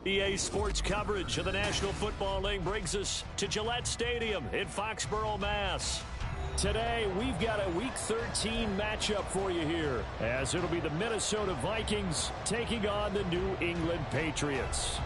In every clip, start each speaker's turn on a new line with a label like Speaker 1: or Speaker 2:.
Speaker 1: EA Sports coverage of the National Football League brings us to Gillette Stadium in Foxborough, Mass. Today, we've got a Week 13 matchup for you here, as it'll be the Minnesota Vikings taking on the New England Patriots.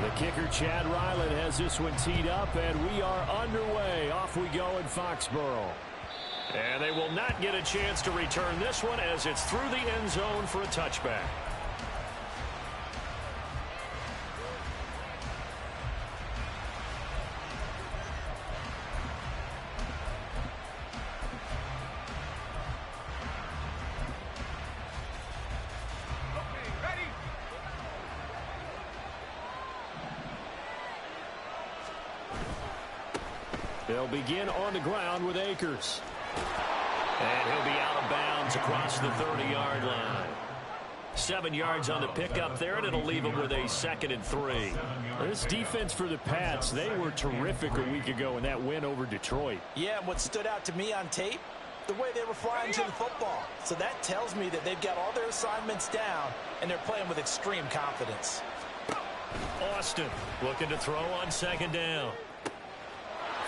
Speaker 1: The kicker, Chad Ryland, has this one teed up, and we are underway. Off we go in Foxborough. And they will not get a chance to return this one as it's through the end zone for a touchback. They'll begin on the ground with Akers. And he'll be out of bounds across the 30-yard line. 7 yards on the pickup there, and it'll leave him with a 2nd and 3. This defense for the Pats, they were terrific a week ago in that win over Detroit.
Speaker 2: Yeah, and what stood out to me on tape, the way they were flying to the football. So that tells me that they've got all their assignments down, and they're playing with extreme confidence.
Speaker 1: Austin looking to throw on 2nd down.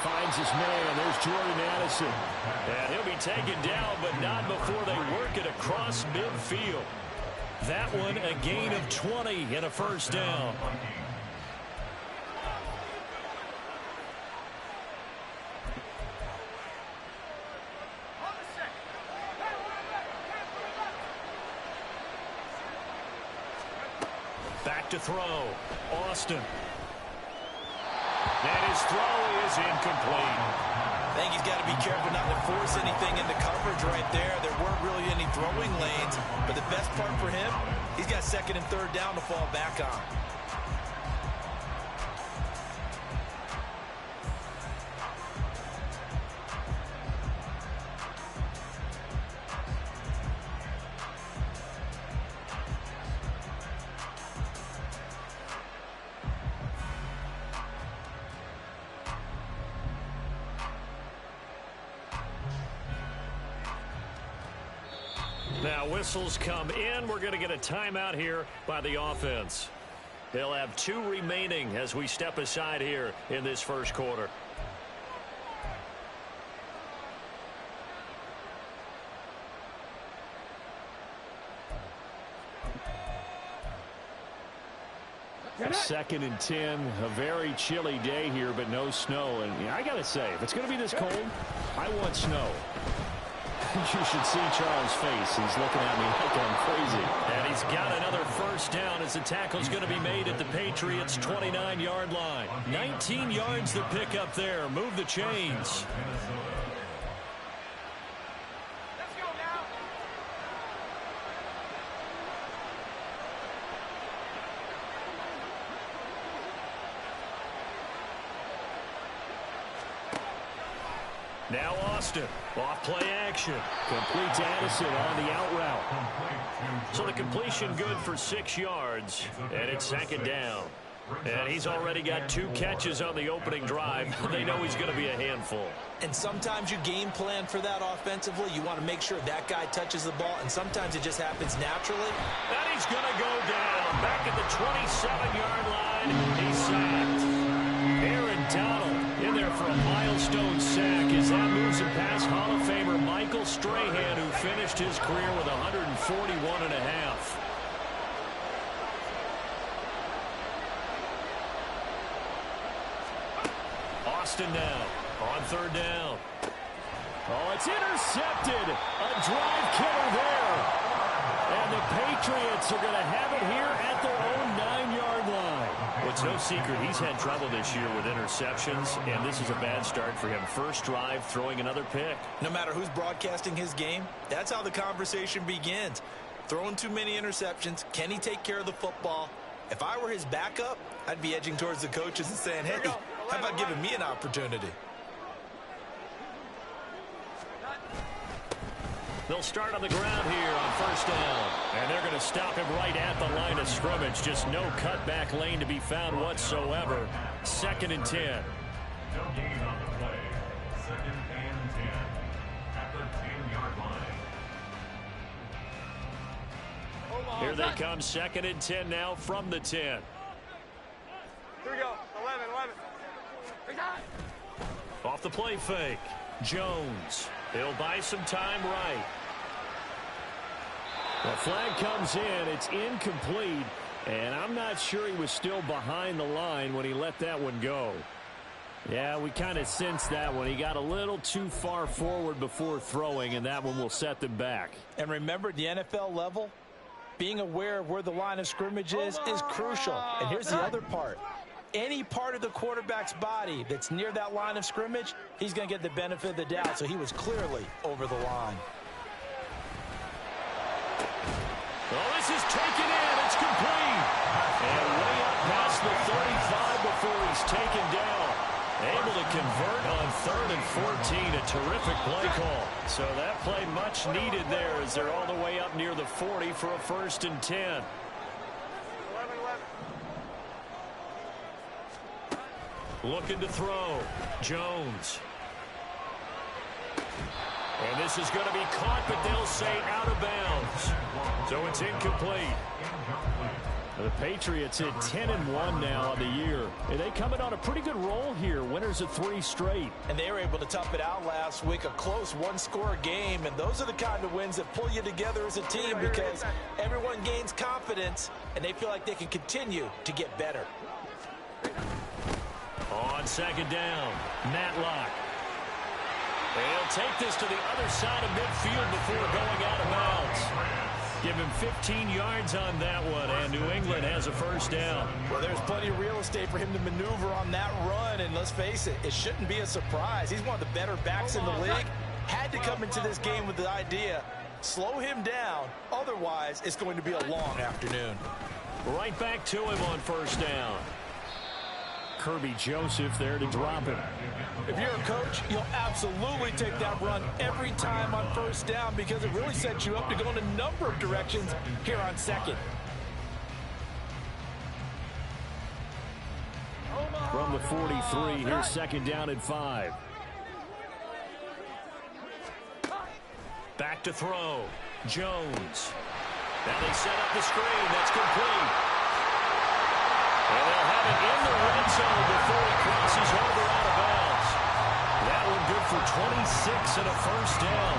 Speaker 1: Finds his man. There's Jordan Addison. And he'll be taken down, but not before they work it across midfield. That one a gain of 20 and a 1st down. Back to throw. Austin. And his throw is incomplete.
Speaker 2: I think he's got to be careful not to force anything into coverage right there. There weren't really any throwing lanes, but the best part for him, he's got 2nd and 3rd down to fall back on.
Speaker 1: Now whistles come in. We're going to get a timeout here by the offense. They'll have 2 remaining as we step aside here in this first quarter. Second and 10, a very chilly day here, but no snow. And I got to say, if it's going to be this cold, I want snow. You should see Charles' face. He's looking at me like I'm crazy. And he's got another 1st down as the tackle's going to be made at the Patriots' 29-yard line. 19 yards to pick up there. Move the chains. Now Austin, off play action. Complete to Addison on the out route. So the completion good for 6 yards, and it's 2nd down. And he's already got 2 catches on the opening drive. They know he's going to be a handful.
Speaker 2: And sometimes you game plan for that offensively. You want to make sure that guy touches the ball, and sometimes it just happens naturally.
Speaker 1: And he's going to go down. Back at the 27-yard line. He's sacked. Aaron Donald in there for a milestone sack as that moves him past Hall of Famer Michael Strahan, who finished his career with 141.5. Austin now on 3rd down. Oh, it's intercepted. A drive killer there. And the Patriots are going to have it here at their own 9-yard line. Well, it's no secret he's had trouble this year with interceptions, and this is a bad start for him. First drive, throwing another pick.
Speaker 2: No matter who's broadcasting his game, that's how the conversation begins. Throwing too many interceptions. Can he take care of the football? If I were his backup, I'd be edging towards the coaches and saying, hey, how about giving me an opportunity?
Speaker 1: They'll start on the ground here on 1st down. And they're going to stop him right at the line of scrimmage. Just no cutback lane to be found whatsoever. 2nd and 10.
Speaker 3: second and 10 at the 10-yard line.
Speaker 1: Here they come, second and 10 now from the 10.
Speaker 4: Here we go. 11.
Speaker 1: Off the play fake. Jones. He'll buy some time right. The flag comes in. It's incomplete. And I'm not sure he was still behind the line when he let that one go. Yeah, we kind of sensed that one. He got a little too far forward before throwing, and that one will set them back.
Speaker 2: And remember, the NFL level, being aware of where the line of scrimmage is crucial. And here's the other part. Any part of the quarterback's body that's near that line of scrimmage, he's going to get the benefit of the doubt. So he was clearly over the line.
Speaker 1: Well, this is taken in. It's complete. And way up past the 35 before he's taken down. Able to convert on 3rd and 14. A terrific play call. So that play much needed there as they're all the way up near the 40 for a 1st and 10.
Speaker 4: 11.
Speaker 1: Looking to throw. Jones. And this is going to be caught, but they'll say out of bounds. So it's incomplete. The Patriots hit 10-1 now on the year. And they come in on a pretty good roll here. Winners of 3 straight.
Speaker 2: And they were able to tough it out last week. A close one-score game. And those are the kind of wins that pull you together as a team because everyone gains confidence and they feel like they can continue to get better.
Speaker 1: On 2nd down, Matlock. They'll take this to the other side of midfield before going out of bounds. Give him 15 yards on that one, and New England has a 1st down.
Speaker 2: Well, there's plenty of real estate for him to maneuver on that run, and let's face it, it shouldn't be a surprise. He's one of the better backs in the league. Had to come into this game with the idea, slow him down, otherwise it's going to be a long afternoon.
Speaker 1: Right back to him on 1st down. Kirby Joseph there to drop him.
Speaker 2: If you're a coach, you'll absolutely take that run every time on 1st down because it really sets you up to go in a number of directions here on 2nd.
Speaker 1: From the 43, here's 2nd down and 5. Back to throw. Jones. Now they set up the screen. That's complete. And they'll have it in the red zone before he crosses over out of bounds. That one good for 26 and a 1st down.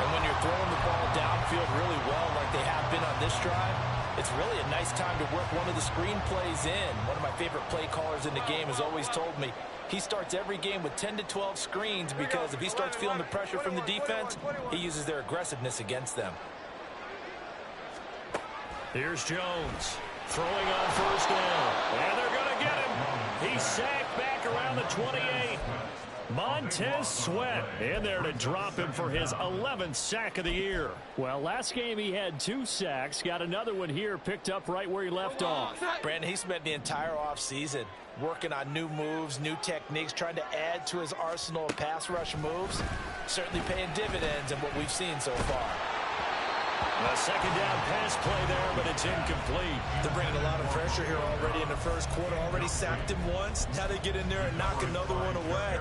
Speaker 2: And when you're throwing the ball downfield really well like they have been on this drive, it's really a nice time to work one of the screen plays in. One of my favorite play callers in the game has always told me he starts every game with 10 to 12 screens because if he starts feeling the pressure from the defense, he uses their aggressiveness against them.
Speaker 1: Here's Jones. Throwing on 1st down. And they're going to get him. He's sacked back around the 28. Montez Sweat in there to drop him for his 11th sack of the year. Well, last game he had 2 sacks. Got another one here picked up right where he left off.
Speaker 2: Brandon, he spent the entire offseason working on new moves, new techniques, trying to add to his arsenal of pass rush moves. Certainly paying dividends in what we've seen so far.
Speaker 1: A 2nd down pass play there, but it's incomplete.
Speaker 2: They're bringing a lot of pressure here already in the 1st quarter. Already sacked him once. Now they get in there and knock another one away.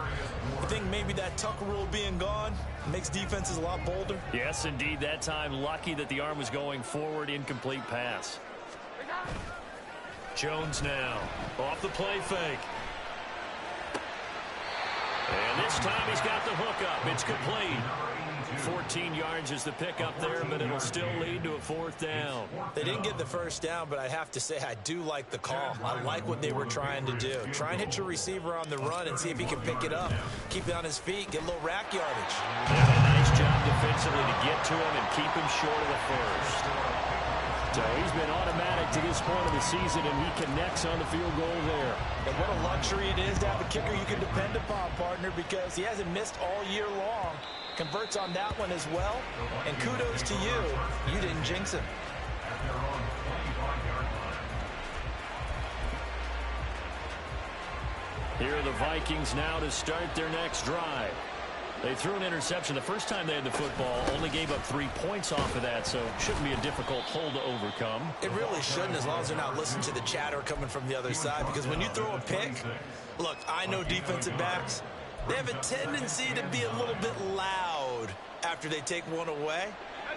Speaker 2: I think maybe that Tucker rule being gone makes defenses a lot bolder.
Speaker 1: Yes, indeed. That time, lucky that the arm was going forward. Incomplete pass. Jones now. Off the play fake. And this time he's got the hook up. It's complete. 14 yards is the pickup there, but it'll still lead to a 4th down.
Speaker 2: They didn't get the 1st down, but I have to say I do like the call. I like what they were trying to do. Try and hit your receiver on the run and see if he can pick it up. Keep it on his feet, get a little rack yardage.
Speaker 1: Yeah, a nice job defensively to get to him and keep him short of the 1st. So he's been automatic to this point of the season, and he connects on the field goal there.
Speaker 2: And what a luxury it is to have a kicker you can depend upon, partner, because he hasn't missed all year long. Converts on that one as well. And kudos to you. You didn't jinx him.
Speaker 1: Here are the Vikings now to start their next drive. They threw an interception the first time they had the football, only gave up 3 points off of that, so shouldn't be a difficult hole to overcome.
Speaker 2: It really shouldn't, as long as they're not listening to the chatter coming from the other side, because when you throw a pick, look, I know defensive backs, They have a tendency to be a little bit loud after they take one away,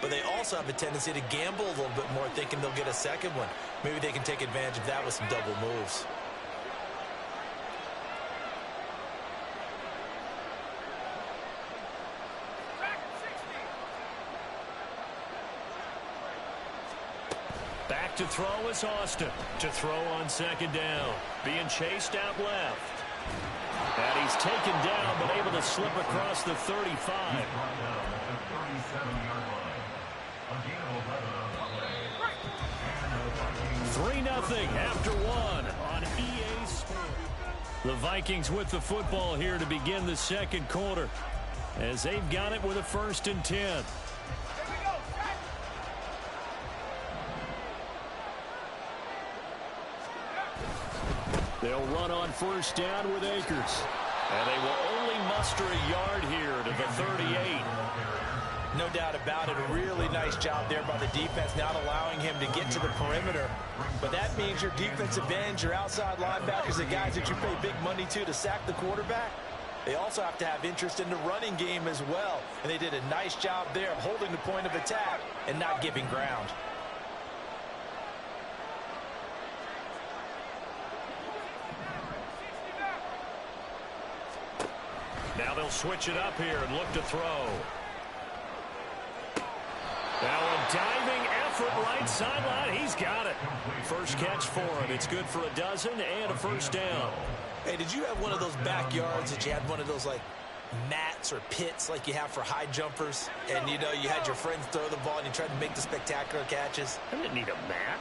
Speaker 2: but they also have a tendency to gamble a little bit more, thinking they'll get a second one. Maybe they can take advantage of that with some double moves.
Speaker 1: Back to throw is Austin. To throw on second down. Being chased out left. And he's taken down, but able to slip across the 35. 3-0 after one on EA Sports. The Vikings with the football here to begin the second quarter, as they've got it with a 1st and 10. They'll run on 1st down with Akers. And they will only muster a yard here to the 38.
Speaker 2: No doubt about it. A really nice job there by the defense, not allowing him to get to the perimeter. But that means your defensive ends, your outside linebackers, the guys that you pay big money to sack the quarterback, they also have to have interest in the running game as well. And they did a nice job there of holding the point of attack and not giving ground.
Speaker 1: Now they'll switch it up here and look to throw. Now a diving effort right sideline. He's got it. First catch for him. It's good for a dozen and a 1st down.
Speaker 2: Hey, did you have one of those backyards that you had one of those like mats or pits like you have for high jumpers? And you know, you had your friends throw the ball and you tried to make the spectacular catches?
Speaker 1: I didn't need a mat.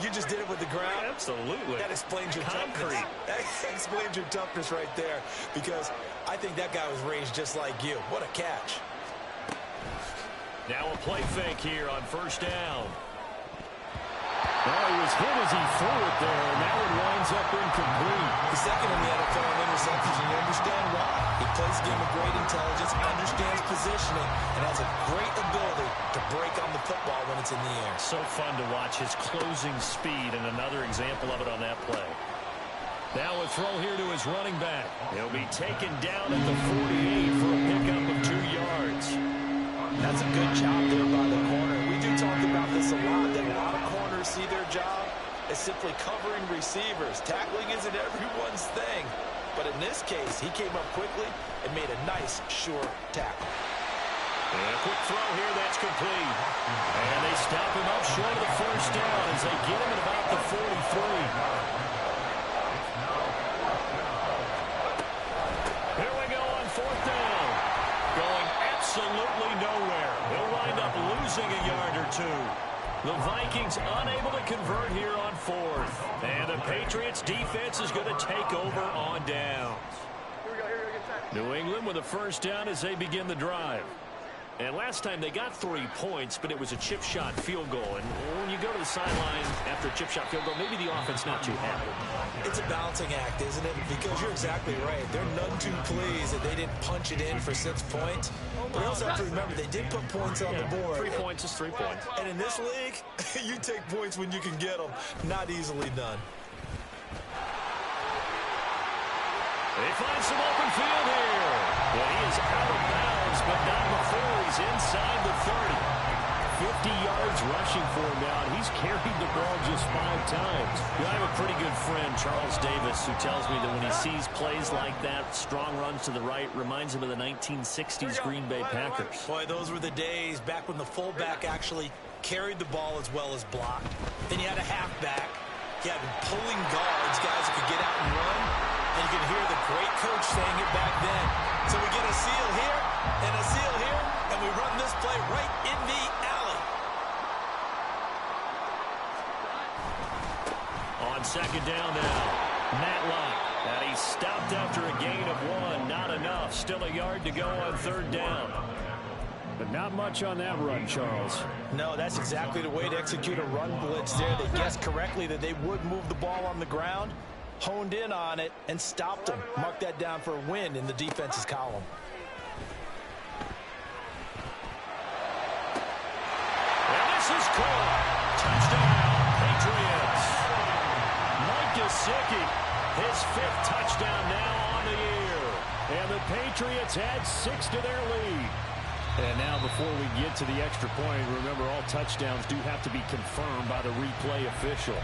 Speaker 2: you just did it with the ground?
Speaker 1: Absolutely.
Speaker 2: That explains your toughness. That explains your toughness right there, because I think that guy was raised just like you. What a catch.
Speaker 1: Now a play fake here on 1st down. Well, he was hit as he threw it there, and that one winds up incomplete.
Speaker 2: The second in the NFL in interceptions, and you understand why. He plays the game with great intelligence, understands positioning, and has a great ability to break on the football when it's in the air.
Speaker 1: So fun to watch his closing speed, and another example of it on that play. Now a throw here to his running back. He'll be taken down at the 48 for a pickup of 2 yards.
Speaker 2: That's a good job there by the corner. We do talk about this a lot, that a lot of corners see their job as simply covering receivers. Tackling isn't everyone's thing. But in this case, he came up quickly and made a nice, sure tackle.
Speaker 1: And a quick throw here, that's complete. And they stop him up short of the 1st down as they get him at about the 43. Here we go on 4th down. Going absolutely nowhere. He'll wind up losing a yard or 2. The Vikings unable to convert here on 4th. And the Patriots defense is going to take over on downs. New England with a 1st down as they begin the drive. And last time they got 3 points, but it was a chip shot field goal. And when you go to the sideline after a chip shot field goal, maybe the offense not too happy.
Speaker 2: It's a balancing act, isn't it? Because you're exactly right. They're none too pleased that they didn't punch it in for 6 points. But we also have to remember they did put points on the board.
Speaker 1: 3 points is 3 points.
Speaker 2: And in this league, you take points when you can get them. Not easily done.
Speaker 1: They find some open field here. But he is out of bounds, but not before he's inside the 30. 50 yards rushing for him now, and he's carried the ball just 5 times. I have a pretty good friend, Charles Davis, who tells me that when he sees plays like that, strong runs to the right, reminds him of the 1960s Green Bay Packers.
Speaker 2: Boy, those were the days back when the fullback actually carried the ball as well as blocked. Then you had a halfback. You had pulling guards, guys who could get out and run. And you can hear the great coach saying it back then. So we get a seal here and a seal here, and we run this play right in the alley.
Speaker 1: On 2nd down now, Matlock. And he's stopped after a gain of 1. Not enough. Still a yard to go on 3rd down. But not much on that run, Charles.
Speaker 2: No, that's exactly the way to execute a run blitz there. They guessed correctly that they would move the ball on the ground, honed in on it, and stopped them. Mark that down for a win in the defense's column.
Speaker 1: And this is caught. Touchdown, Patriots. Mike Gesicki, his 5th touchdown now on the year. And the Patriots add 6 to their lead. And now before we get to the extra point, remember all touchdowns do have to be confirmed by the replay official.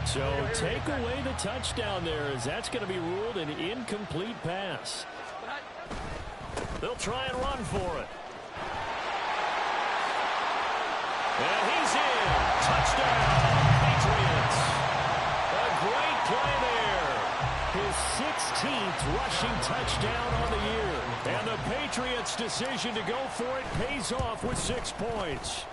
Speaker 1: So take away the touchdown there, as that's going to be ruled an incomplete pass. They'll try and run for it. And he's in. Touchdown, Patriots. A great play there. His 16th rushing touchdown on the year. And the Patriots' decision to go for it pays off with 6 points.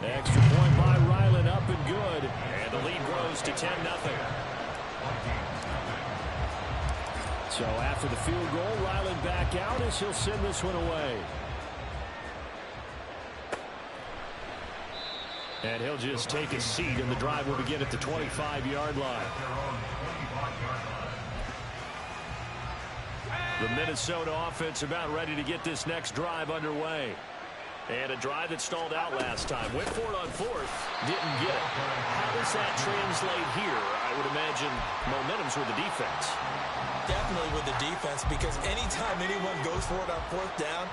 Speaker 1: Extra point by Ryland, up and good. And the lead grows to 10-0. So after the field goal, Ryland back out as he'll send this one away. And he'll just take a seat, and the drive will begin at the 25-yard line. The Minnesota offense about ready to get this next drive underway. And a drive that stalled out last time. Went for it on 4th. Didn't get it. How does that translate here? I would imagine momentum's with the defense.
Speaker 2: Definitely with the defense, because anytime anyone goes for it on 4th down,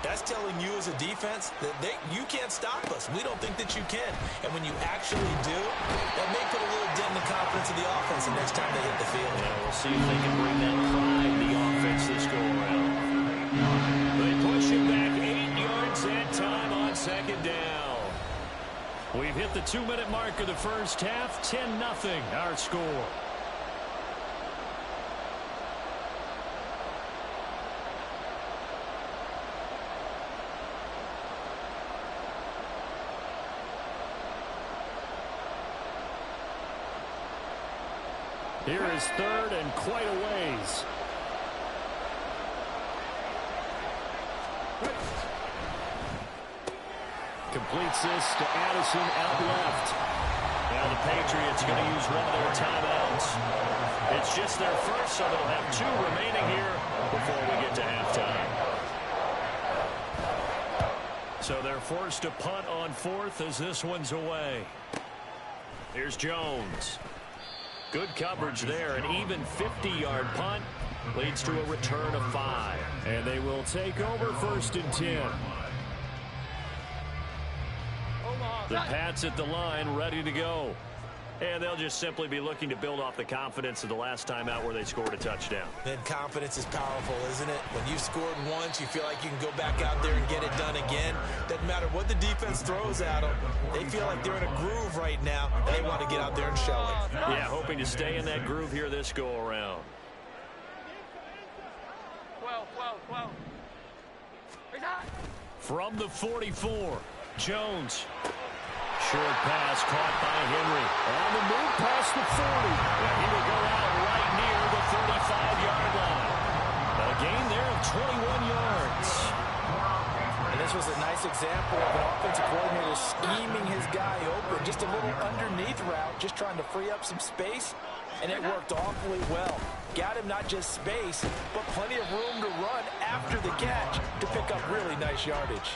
Speaker 2: that's telling you as a defense that you can't stop us. We don't think that you can. And when you actually do, that may put a little dent in the confidence of the offense the next time they hit the field.
Speaker 1: Yeah, we'll see if they can bring that pride in the offense this go-around. They push him back 8 yards that time on 2nd down. We've hit the 2-minute mark of the first half. 10-0 our score. Here is 3rd and quite a ways. Completes this to Addison out left. Now the Patriots are going to use one of their timeouts. It's just their first, so they'll have 2 remaining here before we get to halftime. So they're forced to punt on 4th as this one's away. Here's Jones. Good coverage there. An even 50-yard punt leads to a return of 5. And they will take over 1st and 10. The Pats at the line, ready to go. And they'll just simply be looking to build off the confidence of the last time out where they scored a touchdown.
Speaker 2: Then confidence is powerful, isn't it? When you've scored once, you feel like you can go back out there and get it done again. Doesn't matter what the defense throws at them. They feel like they're in a groove right now, and they want to get out there and show it.
Speaker 1: Yeah, hoping to stay in that groove here this go-around.
Speaker 4: 12.
Speaker 1: From the 44, Jones. Short pass caught by Henry. On the move past the 40. And he will go out right near the 35-yard line. A gain there of 21 yards.
Speaker 2: And this was a nice example of an offensive coordinator scheming his guy open. Just a little underneath route, just trying to free up some space. And it worked awfully well. Got him not just space, but plenty of room to run after the catch to pick up really nice yardage.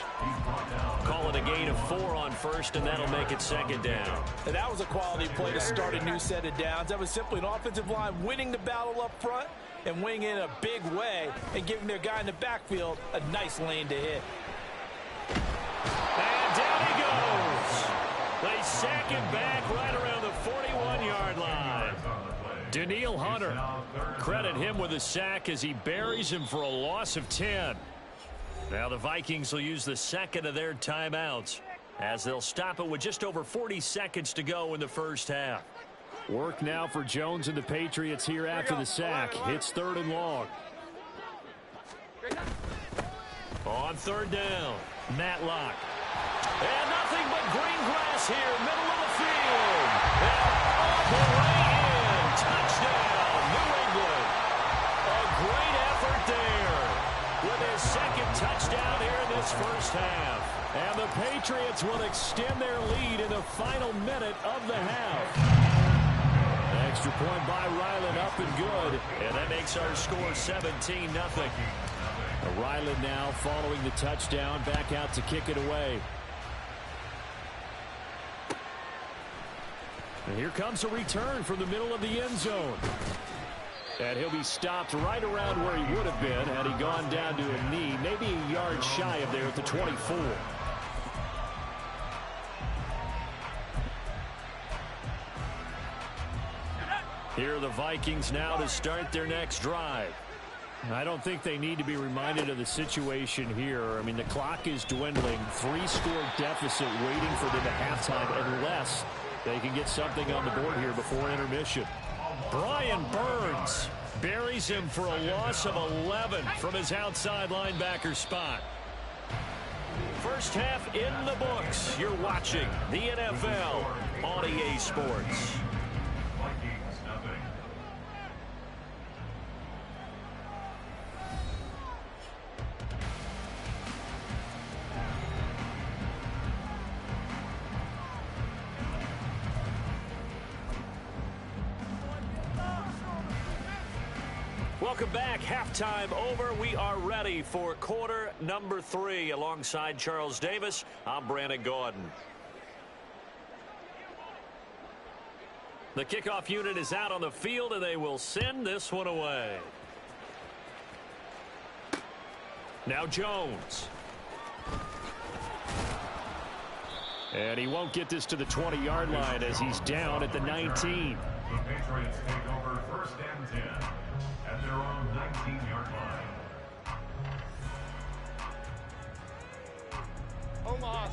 Speaker 1: Call it a gain of 4 on 1st, and that'll make it 2nd down.
Speaker 2: And that was a quality play to start a new set of downs. That was simply an offensive line winning the battle up front and winning in a big way and giving their guy in the backfield a nice lane to hit.
Speaker 1: And down he goes. They sack him back right around the 41-yard line. Daniil Hunter, credit him with a sack as he buries him for a loss of 10. Now the Vikings will use the second of their timeouts as they'll stop it with just over 40 seconds to go in the first half. Work now for Jones and the Patriots here after the sack. It's 3rd and long. On 3rd down, Matlock. And nothing but green grass here, middle of the field. And all the way in. Touchdown, New England. A great effort there with his 2nd touchdown here in this first half. And the Patriots will extend their lead in the final minute of the half. Extra point by Ryland, up and good. And that makes our score 17-0. Ryland now following the touchdown, back out to kick it away. And here comes a return from the middle of the end zone. And he'll be stopped right around where he would have been had he gone down to a knee, maybe a yard shy of there at the 24. Here are the Vikings now to start their next drive. I don't think they need to be reminded of the situation here. I mean, the clock is dwindling. 3-score deficit waiting for them at halftime unless they can get something on the board here before intermission. Brian Burns buries him for a loss of 11 from his outside linebacker spot. First half in the books. You're watching the NFL on EA Sports.
Speaker 3: Vikings nothing.
Speaker 1: Welcome back. Halftime over. We are ready for quarter number 3. Alongside Charles Davis, I'm Brandon Gordon. The kickoff unit is out on the field, and they will send this one away. Now Jones. And he won't get this to the 20-yard line as he's down at the 19.
Speaker 3: The Patriots take over first and 10 at their own 19-yard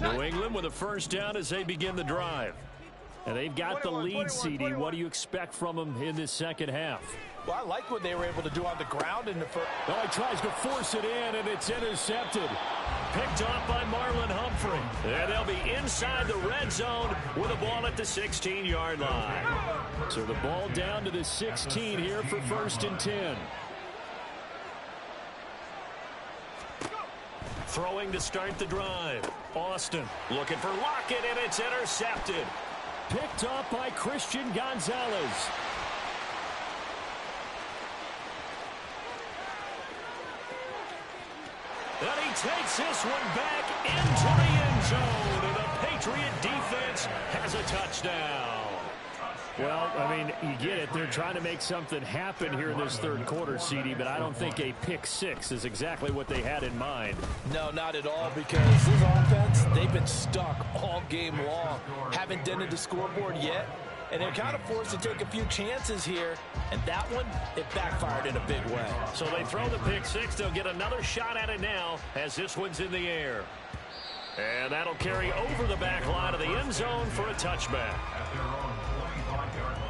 Speaker 3: line.
Speaker 1: New England with a first down as they begin the drive. And they've got the lead, CD. What do you expect from them in this second half?
Speaker 2: Well, I like what they were able to do on the ground in the first.
Speaker 1: Oh, he tries to force it in, and it's intercepted. Picked off by Marlon Humphrey. And they'll be inside the red zone with a ball at the 16-yard line. So the ball down to the 16 here for first and 10. Throwing to start the drive. Austin looking for Lockett, and it's intercepted. Picked off by Christian Gonzalez. And he takes this one back into the end zone. And the Patriot defense has a touchdown. Well, I mean, you get it. They're trying to make something happen here in this third quarter, CD, but I don't think a pick six is exactly what they had in mind.
Speaker 2: No, not at all, because this offense, they've been stuck all game long. Haven't dented the scoreboard yet, and they're kind of forced to take a few chances here, and that one, it backfired in a big way.
Speaker 1: So they throw the pick six. They'll get another shot at it now as this one's in the air. And that'll carry over the back line of the end zone for a touchback.
Speaker 3: At their own 25-yard line.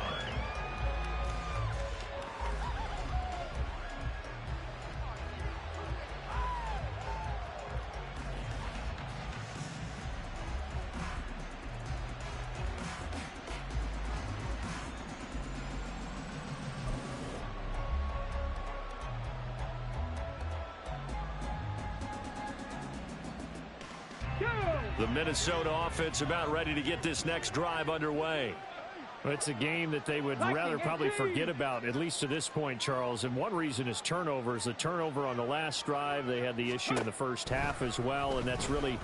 Speaker 1: The Minnesota offense about ready to get this next drive underway. It's a game that they would rather probably forget about, at least to this point, Charles. And one reason is turnovers. The turnover on the last drive, they had the issue in the first half as well, and that's really,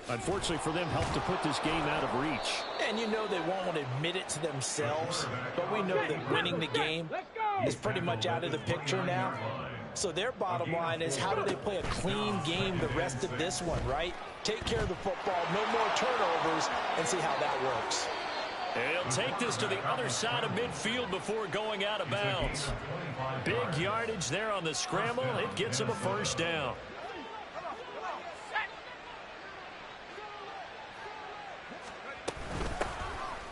Speaker 1: unfortunately for them, helped to put this game out of reach.
Speaker 2: And you know they won't admit it to themselves, but we know that winning the game is pretty much out of the picture now. So their bottom line is, how do they play a clean game the rest of this one, right? Take care of the football, no more turnovers, and see how that works.
Speaker 1: He'll take this to the other side of midfield before going out of bounds. Big yardage there on the scramble. It gets him a first down.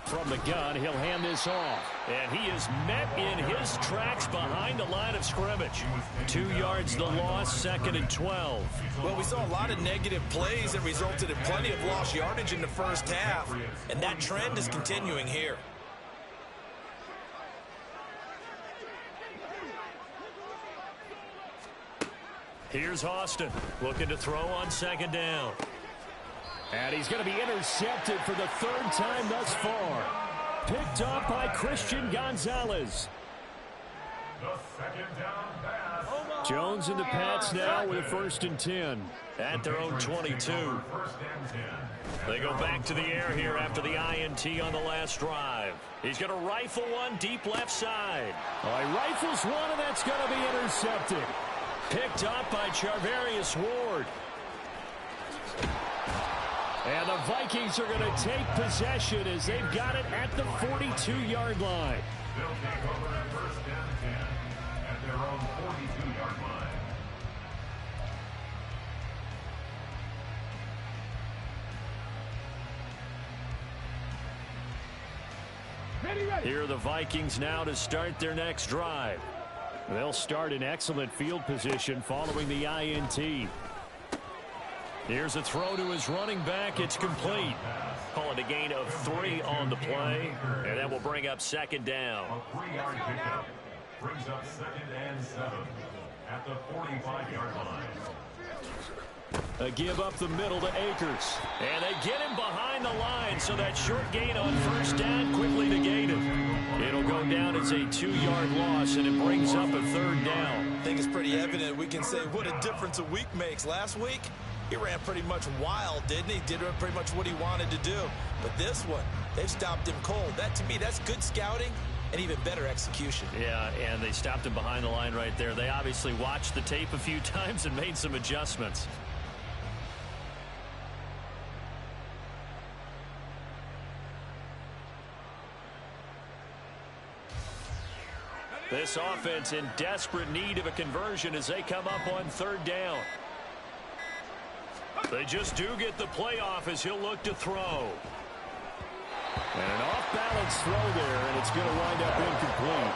Speaker 1: From the gun, he'll hand this off. And he is met in his tracks behind the line of scrimmage. 2 yards the loss, second and 12.
Speaker 2: Well, we saw a lot of negative plays that resulted in plenty of lost yardage in the first half, and that trend is continuing here.
Speaker 1: Here's Austin looking to throw on second down. And he's going to be intercepted for the third time thus far. Picked up by Christian Gonzalez.
Speaker 3: The second down pass.
Speaker 1: Jones and the Pats now with a 1st and 10.
Speaker 5: At their own 22.
Speaker 3: First and 10.
Speaker 5: They go back to the air here after the INT on the last drive. He's going to rifle one deep left side.
Speaker 1: Oh, he rifles one, and that's going to be intercepted.
Speaker 5: Picked up by Charvarius Ward.
Speaker 1: And the Vikings are going to take possession as they've got it at the 42-yard line.
Speaker 3: They'll take over at first down 10 at their own 42-yard line.
Speaker 5: Here are the Vikings now to start their next drive.
Speaker 1: They'll start in excellent field position following the INT.
Speaker 5: Here's a throw to his running back. It's complete. Call it a gain of 3 on the play, and that will bring up 2nd down.
Speaker 3: A 3-yard pickup brings up 2nd and 7 at the 45-yard line.
Speaker 1: A give up the middle to Akers.
Speaker 5: And they get him behind the line, so that short gain on 1st down quickly negated. It'll go down as a 2-yard loss, and it brings up a 3rd down.
Speaker 2: I think it's pretty evident. We can say what a difference a week makes. Last week, he ran pretty much wild, didn't he? Did pretty much what he wanted to do. But this one, they've stopped him cold. That, to me, that's good scouting and even better execution.
Speaker 5: Yeah, and they stopped him behind the line right there. They obviously watched the tape a few times and made some adjustments. This offense in desperate need of a conversion as they come up on 3rd down. They just do get the play off as he'll look to throw.
Speaker 1: And an off-balance throw there, and it's going to wind up incomplete.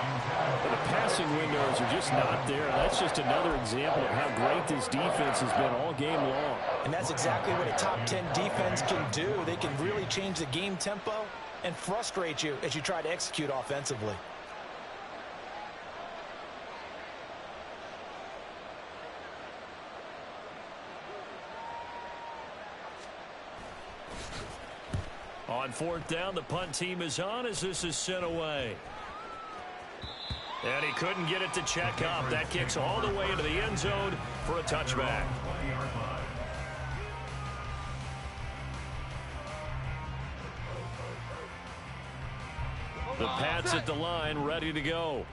Speaker 1: But the passing windows are just not there. That's just another example of how great this defense has been all game long.
Speaker 2: And that's exactly what a top 10 defense can do. They can really change the game tempo and frustrate you as you try to execute offensively.
Speaker 5: On 4th down, the punt team is on as this is sent away. And he couldn't get it to check up. That kicks all the way into the end zone for a touchback. The Pats at the line, ready to go.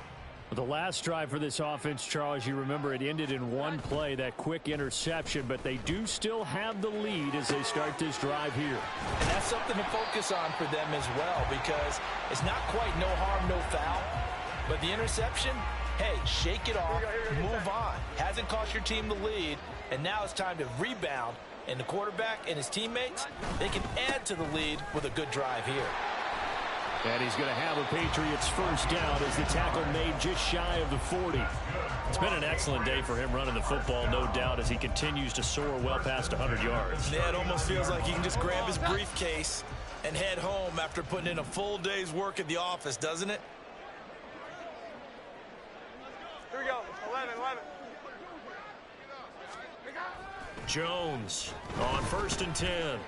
Speaker 1: The last drive for this offense, Charles, you remember it ended in one play, that quick interception, but they do still have the lead as they start this drive here.
Speaker 2: And that's something to focus on for them as well, because it's not quite no harm, no foul. But the interception, hey, shake it off, move on. Hasn't cost your team the lead, and now it's time to rebound. And the quarterback and his teammates, they can add to the lead with a good drive here.
Speaker 1: And he's going to have a Patriots 1st down as the tackle made just shy of the 40.
Speaker 5: It's been an excellent day for him running the football, no doubt, as he continues to soar well past 100 yards.
Speaker 2: Yeah, it almost feels like he can just grab his briefcase and head home after putting in a full day's work at the office, doesn't it?
Speaker 4: Here we go. 11.
Speaker 5: Jones on 1st and 10.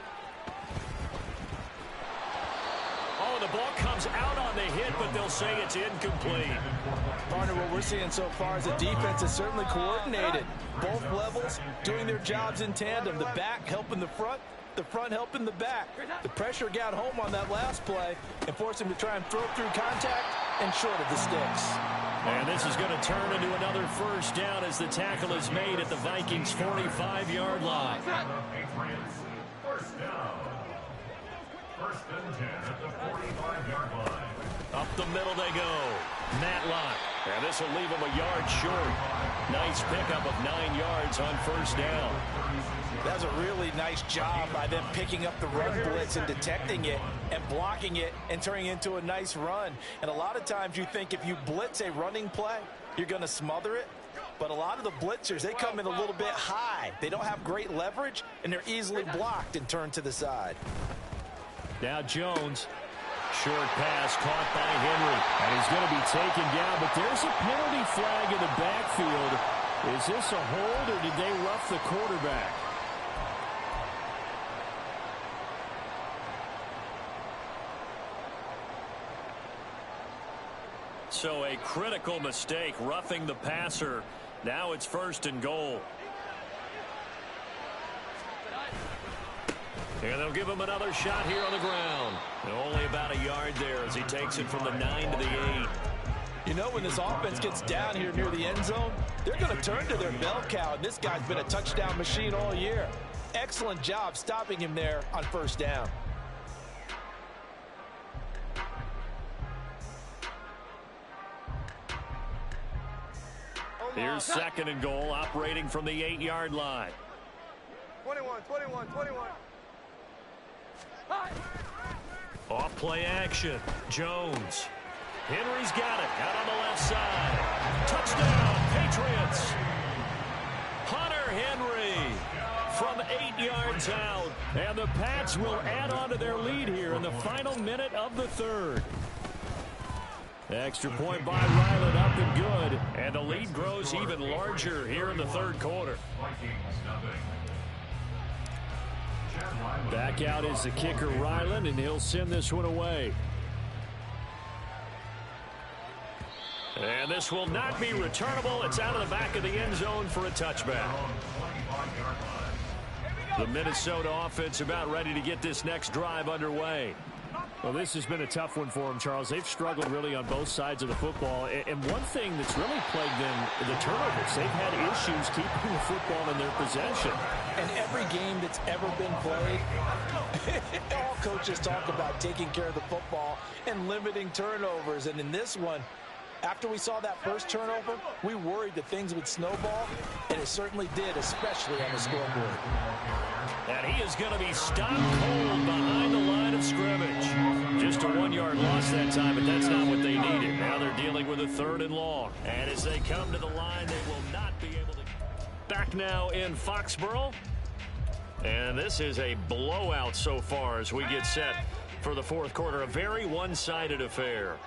Speaker 5: Oh, the ball comes out on the hit, but they'll say it's incomplete.
Speaker 2: Partner, what we're seeing so far is the defense is certainly coordinated. Both levels doing their jobs in tandem. The back helping the front helping the back. The pressure got home on that last play and forced him to try and throw through contact and short of the sticks.
Speaker 5: And this is going to turn into another 1st down as the tackle is made at the Vikings' 45-yard line.
Speaker 3: Patriots, 1st down. 1st and 10 at the 45-yard line.
Speaker 5: Up the middle they go. Matlock. And this will leave him a yard short. Nice pickup of 9 yards on 1st down.
Speaker 2: That was a really nice job by them picking up the run blitz and detecting it and blocking it and turning it into a nice run. And a lot of times you think if you blitz a running play, you're going to smother it. But a lot of the blitzers, they come in a little bit high. They don't have great leverage, and they're easily blocked and turned to the side.
Speaker 1: Now Jones. Short pass caught by Henry. And he's going to be taken down, but there's a penalty flag in the backfield. Is this a hold, or did they rough the quarterback?
Speaker 5: So a critical mistake, roughing the passer. Now it's 1st and goal. And they'll give him another shot here on the ground. And only about a yard there as he takes it from the 9 to the 8.
Speaker 2: You know, when this offense gets down here near the end zone, they're going to turn to their bell cow, and this guy's been a touchdown machine all year. Excellent job stopping him there on 1st down.
Speaker 5: Here's 2nd and goal, operating from the 8-yard line.
Speaker 4: 21.
Speaker 5: Off play action. Jones. Henry's got it. Out on the left side. Touchdown, Patriots. Hunter Henry from 8 yards out. And the Pats will add on to their lead here in the final minute of the 3rd. Extra point by Ryland, up and good. And the lead grows even larger here in the 3rd quarter. Back out is the kicker, Ryland, and he'll send this one away. And this will not be returnable. It's out of the back of the end zone for a touchback. The Minnesota offense about ready to get this next drive underway.
Speaker 1: Well, this has been a tough one for them, Charles. They've struggled really on both sides of the football. And one thing that's really plagued them, the turnovers. They've had issues keeping the football in their possession.
Speaker 2: And every game that's ever been played, all coaches talk about taking care of the football and limiting turnovers. And in this one, after we saw that first turnover, we worried that things would snowball, and it certainly did, especially on the scoreboard.
Speaker 5: And he is going to be stopped cold behind the line of scrimmage. Just a 1-yard loss that time, but that's not what they needed. Now they're dealing with a 3rd and long. And as they come to the line, they will not be able to. Back now in Foxborough. And this is a blowout so far as we get set for the 4th quarter. A very one-sided affair.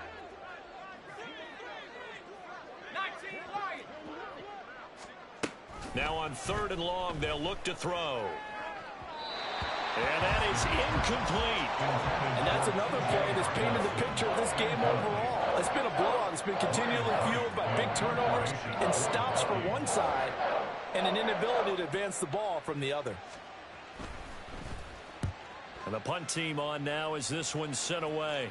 Speaker 5: Now on 3rd and long, they'll look to throw. And that is incomplete.
Speaker 2: And that's another play that's painted the picture of this game overall. It's been a blowout. It's been continually fueled by big turnovers and stops for one side and an inability to advance the ball from the other.
Speaker 5: And the punt team on now as this one's sent away.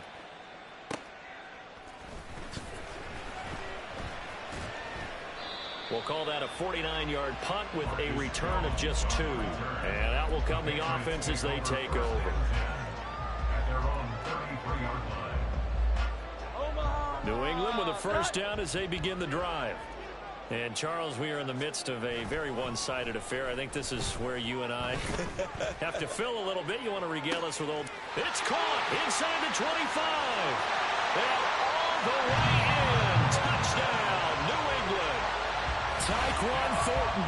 Speaker 5: We'll call that a 49-yard punt with a return of just 2. And out will come the offense as they take over. New England with a 1st down as they begin the drive. And, Charles, we are in the midst of a very one-sided affair. I think this is where you and I have to fill a little bit. You want to regale us with old... It's caught inside the 25. And all the way in. Touchdown, New England. Tyquan Thornton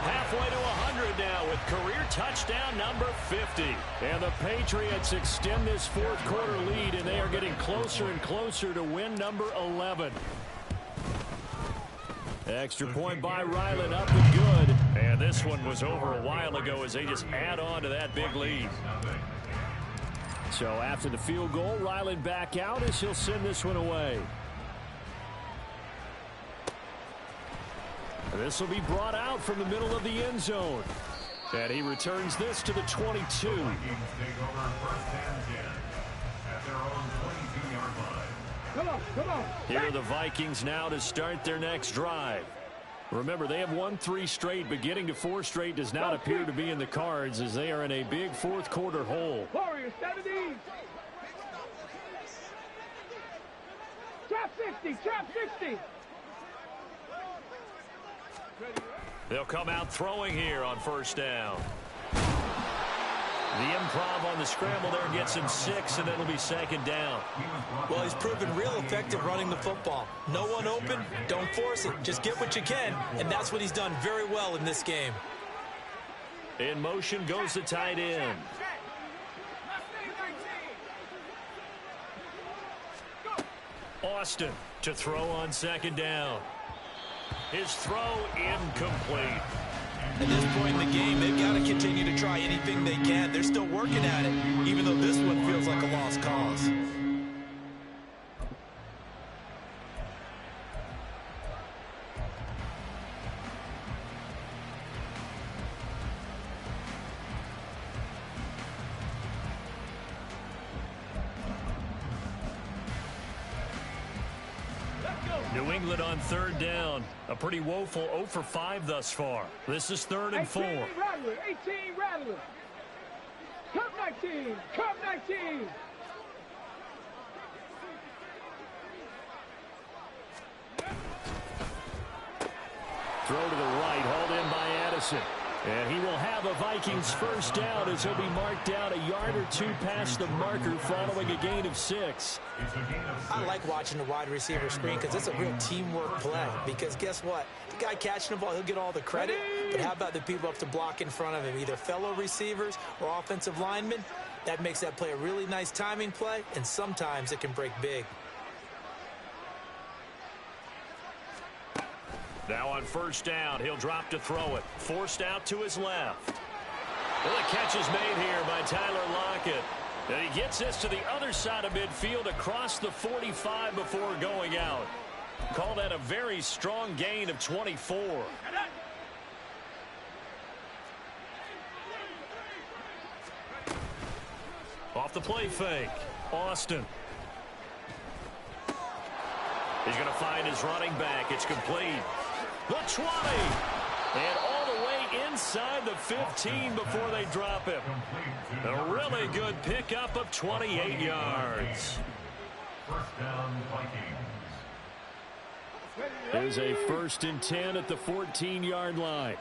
Speaker 5: halfway to 100 now with career touchdown number 50.
Speaker 1: And the Patriots extend this 4th quarter lead, and they are getting closer and closer to win number 11. Extra point by Ryland, up and good.
Speaker 5: And this one was over a while ago as they just add on to that big lead.
Speaker 1: So after the field goal, Ryland back out as he'll send this one away. This will be brought out from the middle of the end zone. And he returns this to the 22.
Speaker 4: Come on.
Speaker 5: Here are the Vikings now to start their next drive.
Speaker 1: Remember, they have won 3 straight, but getting to 4 straight does not appear to be in the cards as they are in a big 4th quarter hole.
Speaker 4: Warriors, 70. Trap 60.
Speaker 5: They'll come out throwing here on 1st down. The improv on the scramble there gets him 6, and it'll be 2nd down.
Speaker 2: Well, he's proven real effective running the football. No one open, don't force it. Just get what you can, and that's what he's done very well in this game.
Speaker 5: In motion goes the tight end. Austin to throw on 2nd down. His throw incomplete.
Speaker 2: At this point in the game, they've got to continue to try anything they can. They're still working at it, even though this one feels like a lost cause.
Speaker 5: New England on third down. A pretty woeful 0 for 5 thus far. This is 3rd and 4.
Speaker 4: 18 Rattler, 18 Rattler. Come 19, come 19.
Speaker 1: Throw to the right, hauled in by Addison. And he will have a Vikings first down as he'll be marked down a yard or two past the marker following a gain of 6.
Speaker 2: I like watching the wide receiver screen because it's a real teamwork play. Because guess what? The guy catching the ball, he'll get all the credit. But how about the people up to block in front of him, either fellow receivers or offensive linemen? That makes that play a really nice timing play, and sometimes it can break big.
Speaker 5: Now on first down, he'll drop to throw it. Forced out to his left. Well, the catch is made here by Tyler Lockett. And he gets this to the other side of midfield across the 45 before going out. Call that a very strong gain of 24. Off the play fake. Austin. He's going to find his running back. It's complete. The 20. And all the way inside the 15 before they drop him. A really good pickup of 28 yards.
Speaker 3: First down, Vikings.
Speaker 1: There's a 1st and 10 at the 14-yard line.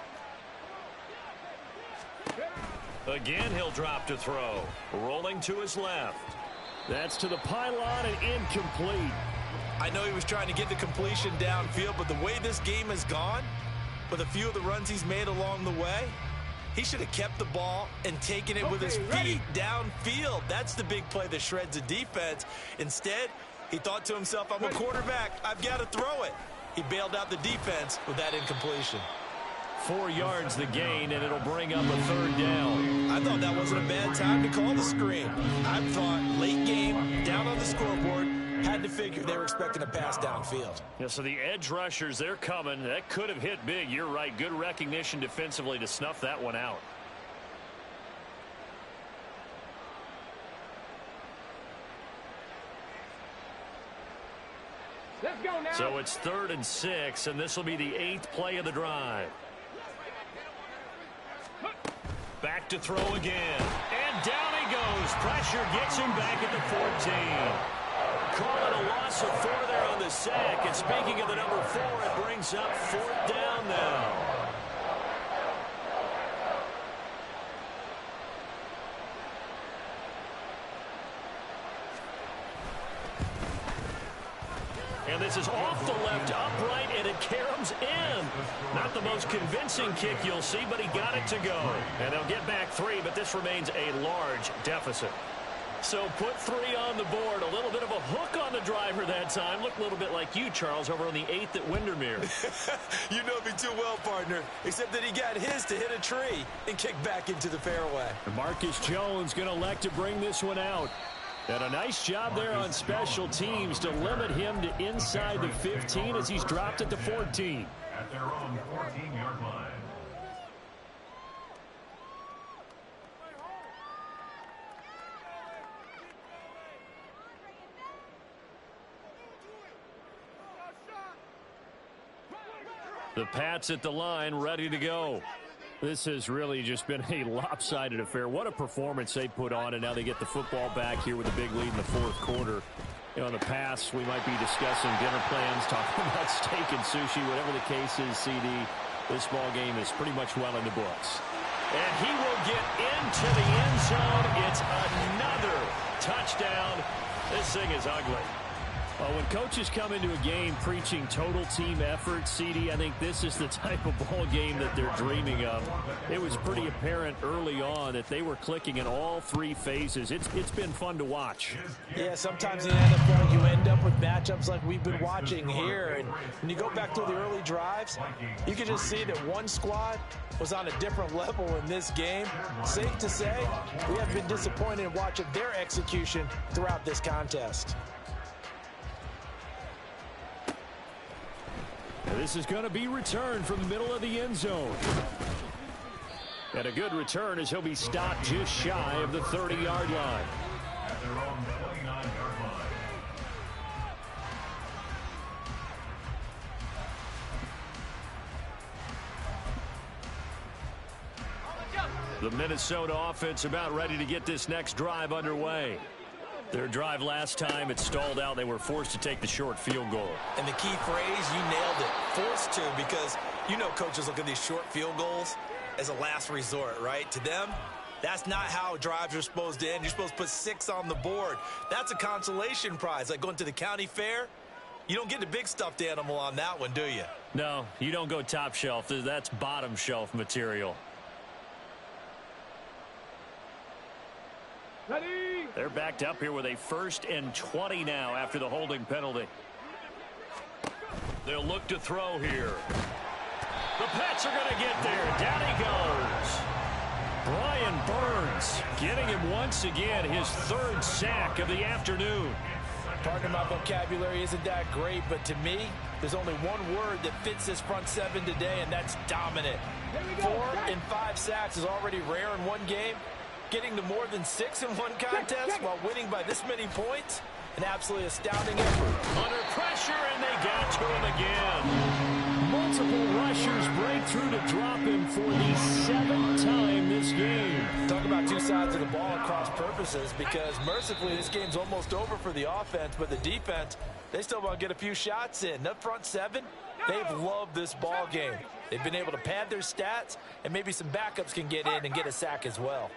Speaker 5: Again, he'll drop to throw. Rolling to his left.
Speaker 1: That's to the pylon and incomplete.
Speaker 2: I know he was trying to get the completion downfield, but the way this game has gone, with a few of the runs he's made along the way, he should have kept the ball and taken it with his feet downfield. That's the big play that shreds a defense. Instead, he thought to himself, I'm a quarterback. I've got to throw it. He bailed out the defense with that incompletion.
Speaker 1: 4 yards the gain, and it'll bring up a 3rd down.
Speaker 2: I thought that wasn't a bad time to call the screen. I thought late game, down on the scoreboard, had to figure they were expecting a pass downfield.
Speaker 5: Yeah, so the edge rushers, they're coming. That could have hit big. You're right. Good recognition defensively to snuff that one out.
Speaker 4: Let's go now.
Speaker 5: So it's 3rd and 6, and this will be the 8th play of the drive. Back to throw again. And down he goes. Pressure gets him back at the 14. Call it a loss of 4 there on the sack. And speaking of the number 4, it brings up 4th down now. And this is off the left upright, and it caroms in. Not the most convincing kick you'll see, but he got it to go. And they'll get back 3, but this remains a large deficit. So put 3 on the board. A little bit of a hook on the driver that time. Looked a little bit like you, Charles, over on the 8th at Windermere.
Speaker 2: You know me too well, partner, except that he got his to hit a tree and kick back into the fairway.
Speaker 1: And Marcus Jones going to elect to bring this one out. And a nice job there on special teams to limit him to inside the 15 as he's dropped at the 14.
Speaker 3: At their own 14-yard line.
Speaker 1: The Pats at the line, ready to go. This has really just been a lopsided affair. What a performance they put on, and now they get the football back here with a big lead in the 4th quarter. You know, in the past, we might be discussing dinner plans, talking about steak and sushi, whatever the case is, CD. This ball game is pretty much well in the books.
Speaker 5: And he will get into the end zone. It's another touchdown. This thing is ugly.
Speaker 1: Well, when coaches come into a game preaching total team effort, CD, I think this is the type of ball game that they're dreaming of. It was pretty apparent early on that they were clicking in all 3 phases. It's been fun to watch.
Speaker 2: Yeah, sometimes in the NFL you end up with matchups like we've been watching here. And when you go back to the early drives, you can just see that one squad was on a different level in this game. Safe to say, we have been disappointed in watching their execution throughout this contest.
Speaker 1: This is going to be returned from the middle of the end zone. And a good return as he'll be stopped just shy of the 30-yard line.
Speaker 3: At their own 29-yard line.
Speaker 5: The Minnesota offense about ready to get this next drive underway. Their drive last time, it stalled out. They were forced to take the short field goal.
Speaker 2: And the key phrase, you nailed it, forced to, because you know coaches look at these short field goals as a last resort, right? To them, that's not how drives are supposed to end. You're supposed to put 6 on the board. That's a consolation prize, like going to the county fair. You don't get the big stuffed animal on that one, do you?
Speaker 5: No, you don't go top shelf. That's bottom shelf material.
Speaker 4: Ready.
Speaker 5: They're backed up here with a 1st and 20 now after the holding penalty. They'll look to throw here. The Pets are going to get there. Down he goes. Brian Burns getting him once again, his 3rd sack of the afternoon.
Speaker 2: Pardon my vocabulary isn't that great, but to me, there's only one word that fits this front 7 today, and that's dominant. 4 and 5 sacks is already rare in one game. Getting to more than 6 in one contest while winning by this many points, an absolutely astounding effort.
Speaker 5: Under pressure, and they got to him again.
Speaker 1: Multiple rushers break through to drop him for the 7th time this game.
Speaker 2: Talk about two sides of the ball at cross purposes, because mercifully this game's almost over for the offense, but the defense, they still want to get a few shots in. That front 7, they've loved this ball game. They've been able to pad their stats, and maybe some backups can get in and get a sack as well.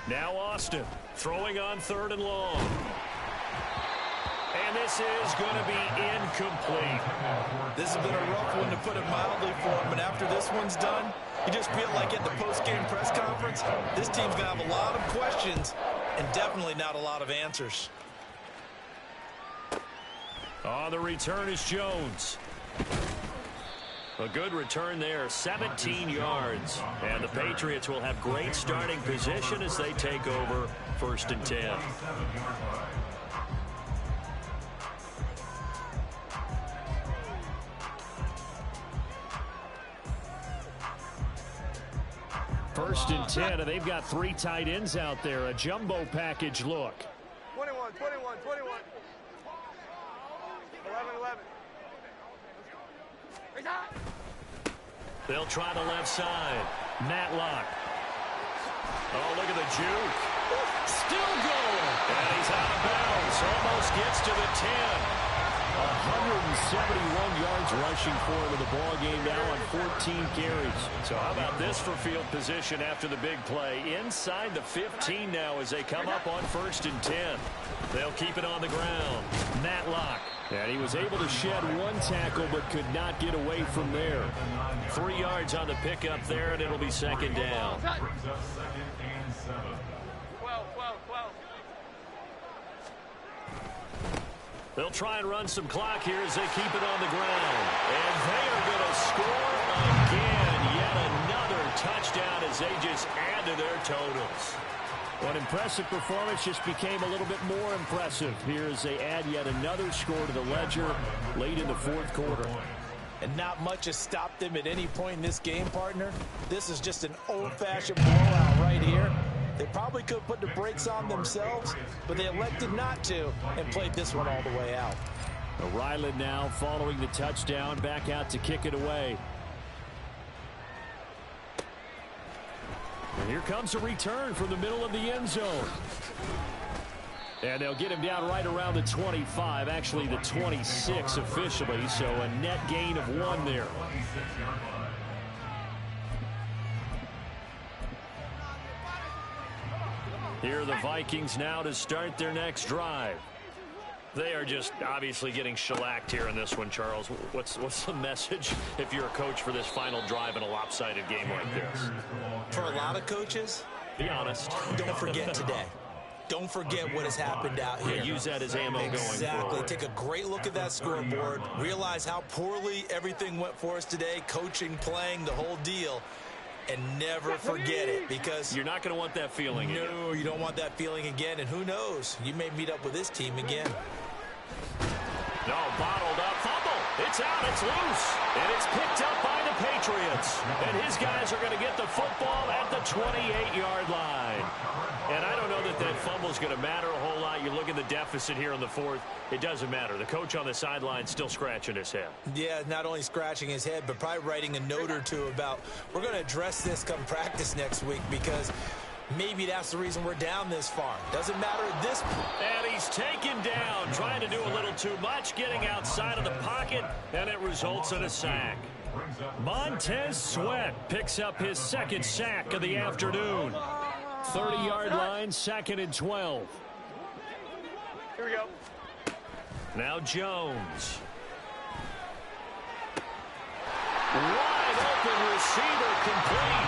Speaker 5: Now Austin throwing on 3rd and long. And this is going to be incomplete.
Speaker 2: This has been a rough one, to put it mildly, for him. And after this one's done, you just feel like at the post-game press conference, this team's going to have a lot of questions and definitely not a lot of answers.
Speaker 5: On the return is Jones. A good return there, 17 yards. And the Patriots will have great starting position as they take over 1st and 10. First and 10, and they've got 3 tight ends out there. A jumbo package look.
Speaker 4: 21, 21, 21. 11.
Speaker 5: They'll try the left side. Matlock. Oh, look at the juke. Still going. And he's out of bounds. Almost gets to the 10.
Speaker 1: 171 yards rushing for him in the ball game now on 14 carries.
Speaker 5: So how about this for field position after the big play? Inside the 15 now as they come up on 1st and 10. They'll keep it on the ground. Matlock.
Speaker 1: And he was able to shed 1 tackle but could not get away from there.
Speaker 5: 3 yards on the pickup there, and it'll be 2nd down.
Speaker 4: 12.
Speaker 5: They'll try and run some clock here as they keep it on the ground. And they are going to score again. Yet another touchdown as they just add to their totals.
Speaker 1: An impressive performance just became a little bit more impressive here as they add yet another score to the ledger late in the 4th quarter.
Speaker 2: And not much has stopped them at any point in this game, partner. This is just an old-fashioned blowout right here. They probably could have put the brakes on themselves, but they elected not to and played this one all the way out.
Speaker 1: Ryland now following the touchdown, back out to kick it away. And here comes a return from the middle of the end zone. And they'll get him down right around the 25, actually the 26 officially, so a net gain of 1 there.
Speaker 5: Here are the Vikings now to start their next drive. They are just obviously getting shellacked here in this one, Charles. What's the message if you're a coach for this final drive in a lopsided game like this?
Speaker 2: For a lot of coaches,
Speaker 5: be honest.
Speaker 2: Don't forget today. Don't forget what has happened out here.
Speaker 5: Yeah, use that as ammo going forward.
Speaker 2: Exactly. Take a great look at that scoreboard. Realize how poorly everything went for us today. Coaching, playing, the whole deal. And never forget it, because
Speaker 5: you're not going to want that feeling again.
Speaker 2: No, you don't want that feeling again. And who knows? You may meet up with this team again.
Speaker 5: No, bottled up. Fumble. It's out. It's loose. And it's picked up by the Patriots. And his guys are going to get the football at the 28-yard line. And I don't know that fumble's going to matter a whole lot. You look at the deficit here in the fourth. It doesn't matter. The coach on the sideline still scratching his head.
Speaker 2: Yeah, not only scratching his head, but probably writing a note or two about, we're going to address this come practice next week, because maybe that's the reason we're down this far. Doesn't matter at this point.
Speaker 5: And he's taken down, trying to do a little too much, getting outside of the pocket, and it results in a sack. Montez Sweat picks up his second sack of the afternoon. 30-yard line, 2nd and 12.
Speaker 4: Here we go.
Speaker 5: Now Jones. Wide open receiver, complete.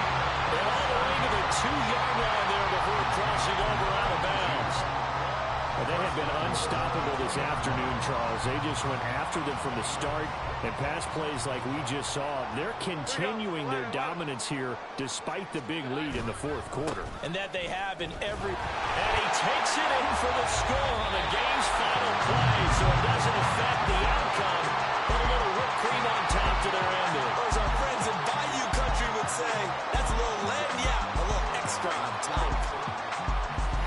Speaker 5: And all the way to the 2-yard line there before crossing over out of bounds.
Speaker 1: Well, they have been unstoppable this afternoon, Charles. They just went after them from the start, and pass plays like we just saw. They're continuing their dominance here despite the big lead in the fourth quarter.
Speaker 2: And that they have in every...
Speaker 5: And he takes it in for the score on the game's final play, so it doesn't affect the outcome. Put a little whipped cream on top to their ending.
Speaker 2: Or as our friends in Bayou Country would say, that's a little a little extra on top.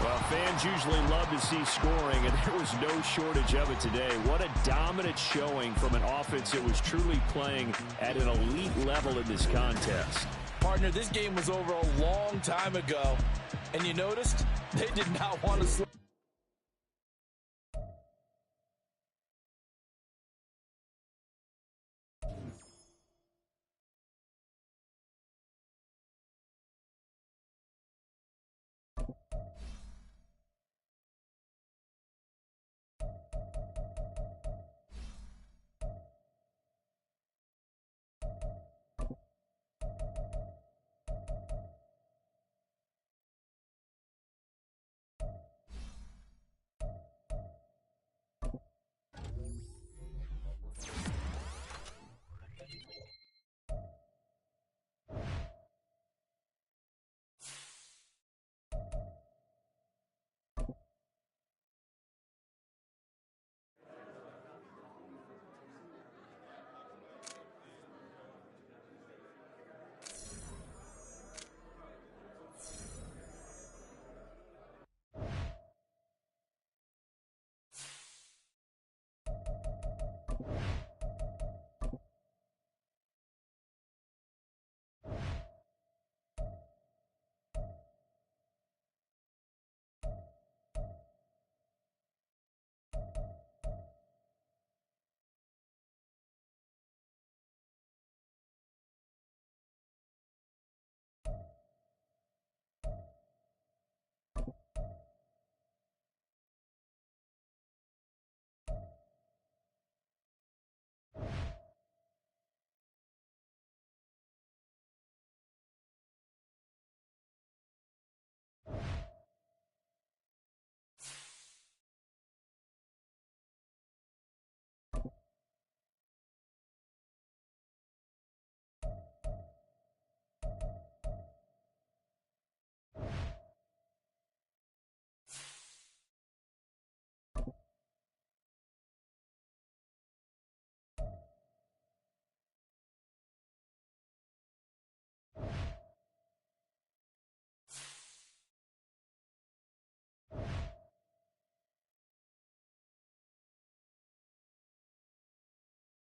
Speaker 1: Well, fans usually love to see scoring, and there was no shortage of it today. What a dominant showing from an offense that was truly playing at an elite level in this contest.
Speaker 2: Partner, this game was over a long time ago, and you noticed they did not want to slow